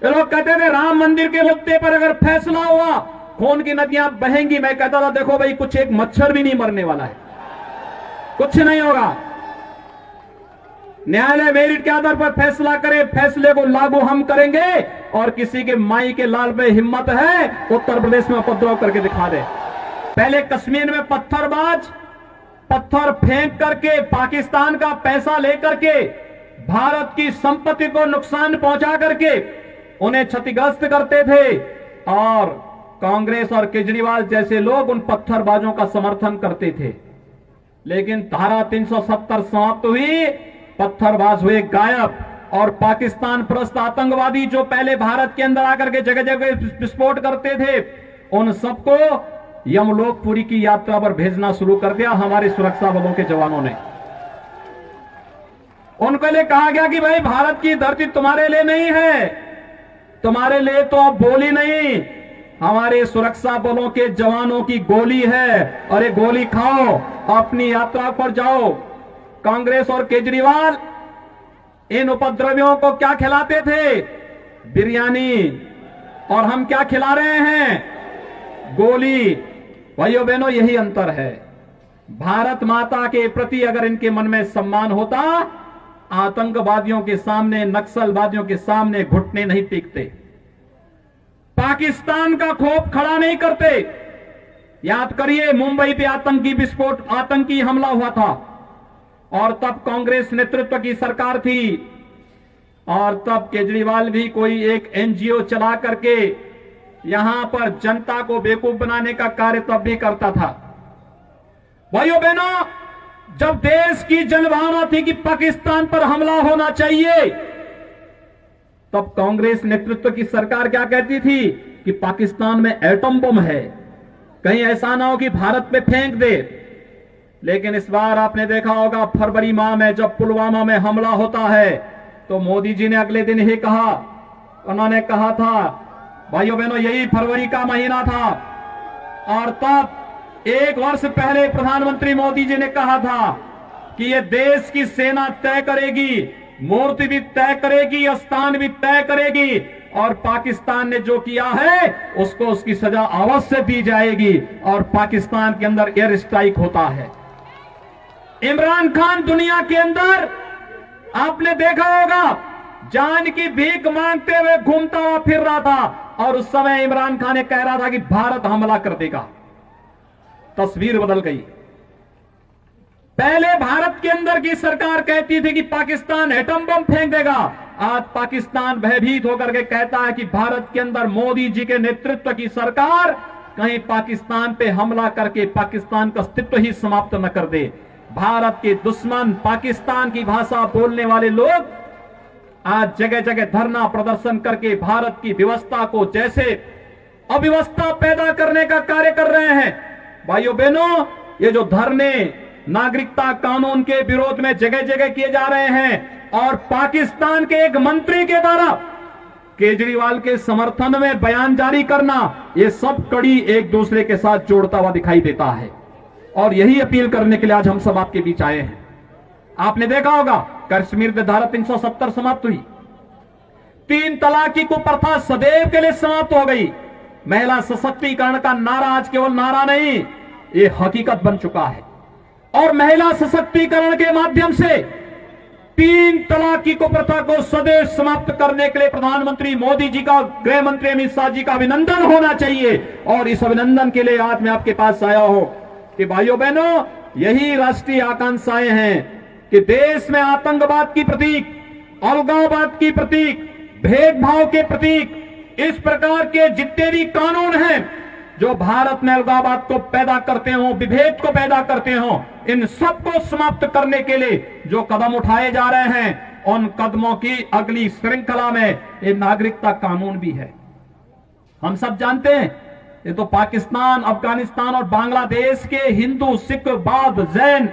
ये लोग कहते थे राम मंदिर के मुद्दे पर अगर फैसला हुआ खून की नदियां बहेंगी। मैं कहता था देखो भाई, कुछ एक मच्छर भी नहीं मरने वाला है, कुछ नहीं होगा। न्यायालय मेरिट के आधार पर फैसला करे, फैसले को लागू हम करेंगे। और किसी के माई के लाल पे हिम्मत है उत्तर प्रदेश में उपद्रव करके दिखा दे। पहले कश्मीर में पत्थरबाज पत्थर फेंक करके पाकिस्तान का पैसा लेकर के भारत की संपत्ति को नुकसान पहुंचा करके उन्हें क्षतिग्रस्त करते थे। और कांग्रेस और केजरीवाल जैसे लोग उन पत्थरबाजों का समर्थन करते थे। लेकिन धारा 370 समाप्त हुई, पत्थरबाज हुए गायब। और पाकिस्तान परस्त आतंकवादी जो पहले भारत के अंदर आकर के जगह जगह विस्फोट करते थे, उन सबको यमलोकपुरी की यात्रा पर भेजना शुरू कर दिया हमारे सुरक्षा बलों के जवानों ने। उनके लिए कहा गया कि भाई भारत की धरती तुम्हारे लिए नहीं है, तुम्हारे लिए तो अब बोली नहीं, हमारे सुरक्षा बलों के जवानों की गोली है और ये गोली खाओ, अपनी यात्रा पर जाओ। कांग्रेस और केजरीवाल इन उपद्रवियों को क्या खिलाते थे? बिरयानी। और हम क्या खिला रहे हैं? गोली। भाइयों बहनों, यही अंतर है। भारत माता के प्रति अगर इनके मन में सम्मान होता, आतंकवादियों के सामने, नक्सलवादियों के सामने घुटने नहीं टेकते, पाकिस्तान का खौफ खड़ा नहीं करते। याद करिए, मुंबई पे आतंकी विस्फोट, आतंकी हमला हुआ था और तब कांग्रेस नेतृत्व की सरकार थी और तब केजरीवाल भी कोई एक एनजीओ चला करके यहां पर जनता को बेवकूफ बनाने का कार्य तब भी करता था। भाइयों बहनों, जब देश की जनभावना थी कि पाकिस्तान पर हमला होना चाहिए, तब कांग्रेस नेतृत्व की सरकार क्या कहती थी कि पाकिस्तान में एटम बम है, कहीं ऐसा ना हो कि भारत पे फेंक दे। लेकिन इस बार आपने देखा होगा, फरवरी माह में जब पुलवामा में हमला होता है तो मोदी जी ने अगले दिन ही कहा, उन्होंने कहा था, भाइयों बहनों, यही फरवरी का महीना था और तब एक वर्ष पहले प्रधानमंत्री मोदी जी ने कहा था कि यह देश की सेना तय करेगी, मूर्ति भी तय करेगी, स्थान भी तय करेगी और पाकिस्तान ने जो किया है उसको उसकी सजा अवश्य दी जाएगी। और पाकिस्तान के अंदर एयर स्ट्राइक होता है। इमरान खान दुनिया के अंदर आपने देखा होगा, जान की भीख मांगते हुए घूमता हुआ फिर रहा था और उस समय इमरान खान ने कह रहा था कि भारत हमला कर देगा। तस्वीर बदल गई। पहले भारत के अंदर की सरकार कहती थी कि पाकिस्तान एटम बम फेंक देगा, आज पाकिस्तान भयभीत होकर के कहता है कि भारत के अंदर मोदी जी के नेतृत्व की सरकार कहीं पाकिस्तान पे हमला करके पाकिस्तान का अस्तित्व ही समाप्त न कर दे। भारत के दुश्मन, पाकिस्तान की भाषा बोलने वाले लोग आज जगह जगह धरना प्रदर्शन करके भारत की व्यवस्था को जैसे अव्यवस्था पैदा करने का कार्य कर रहे हैं। भाइयों बहनों, ये जो धरने नागरिकता कानून के विरोध में जगह जगह किए जा रहे हैं और पाकिस्तान के एक मंत्री के द्वारा केजरीवाल के समर्थन में बयान जारी करना, ये सब कड़ी एक दूसरे के साथ जोड़ता हुआ दिखाई देता है। और यही अपील करने के लिए आज हम सब आपके बीच आए हैं। आपने देखा होगा, कश्मीर में धारा 370 समाप्त हुई, 3 तलाक की कुप्रथा सदैव के लिए समाप्त हो गई। महिला सशक्तिकरण का नारा आज केवल नारा नहीं, ये हकीकत बन चुका है। और महिला सशक्तिकरण के माध्यम से 3 तलाक की कुप्रथा को सदैव समाप्त करने के लिए प्रधानमंत्री मोदी जी का, गृह मंत्री अमित शाह जी का अभिनंदन होना चाहिए। और इस अभिनंदन के लिए आज मैं आपके पास आया हूं कि भाइयों बहनों, यही राष्ट्रीय आकांक्षाएं हैं कि देश में आतंकवाद की प्रतीक, अलगाववाद की प्रतीक, भेदभाव के प्रतीक, इस प्रकार के जितने भी कानून हैं जो भारत में अलगाववाद को पैदा करते हो, विभेद को पैदा करते हो, इन सबको समाप्त करने के लिए जो कदम उठाए जा रहे हैं, उन कदमों की अगली श्रृंखला में ये नागरिकता कानून भी है। हम सब जानते हैं, ये तो पाकिस्तान, अफगानिस्तान और बांग्लादेश के हिंदू, सिख, बौद्ध, जैन,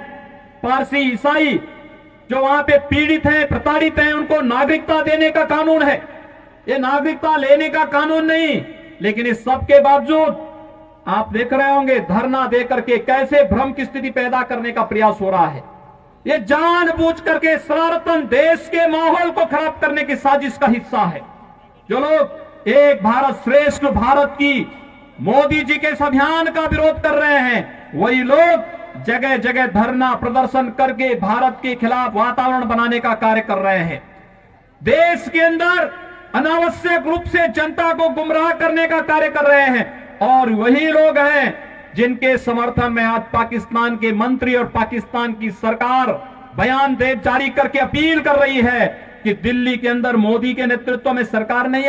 पारसी, ईसाई जो वहां पे पीड़ित हैं, प्रताड़ित हैं, उनको नागरिकता देने का कानून है। ये नागरिकता लेने का कानून नहीं। लेकिन इस सब के बावजूद आप देख रहे होंगे, धरना देकर के कैसे भ्रम की स्थिति पैदा करने का प्रयास हो रहा है। ये जानबूझ करके शरारतन देश के माहौल को खराब करने की साजिश का हिस्सा है। जो लोग एक भारत श्रेष्ठ भारत की मोदी जी के इस अभियान का विरोध कर रहे हैं, वही लोग जगह जगह धरना प्रदर्शन करके भारत के खिलाफ वातावरण बनाने का कार्य कर रहे हैं। देश के अंदर अनावश्यक रूप से जनता को गुमराह करने का कार्य कर रहे हैं, और वही लोग हैं जिनके समर्थन में आज पाकिस्तान के मंत्री और पाकिस्तान की सरकार बयान जारी करके अपील कर रही है कि दिल्ली के अंदर मोदी के नेतृत्व में सरकार नहीं आनी